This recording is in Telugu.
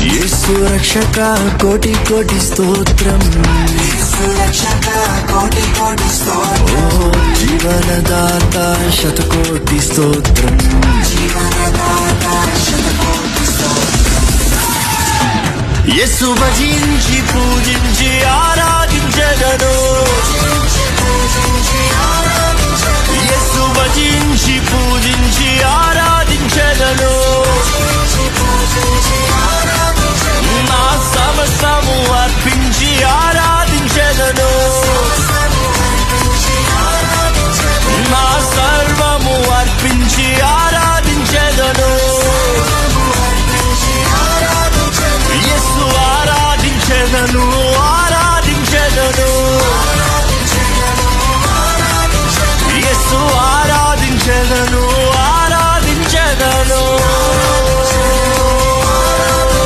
యేసు రక్షక కోటి కోటి స్తోత్రం, యేసు రక్షక కోటి కోటి స్తోత్రం, ఓ జీవనదాత శతకోటి స్తోత్రం, జీవనదాత శతకోటి స్తోత్రం. యేసు భజించి పూజించి ఆరాధించెదను, యేసు భజించి పూజించి ఆరాధించెదను.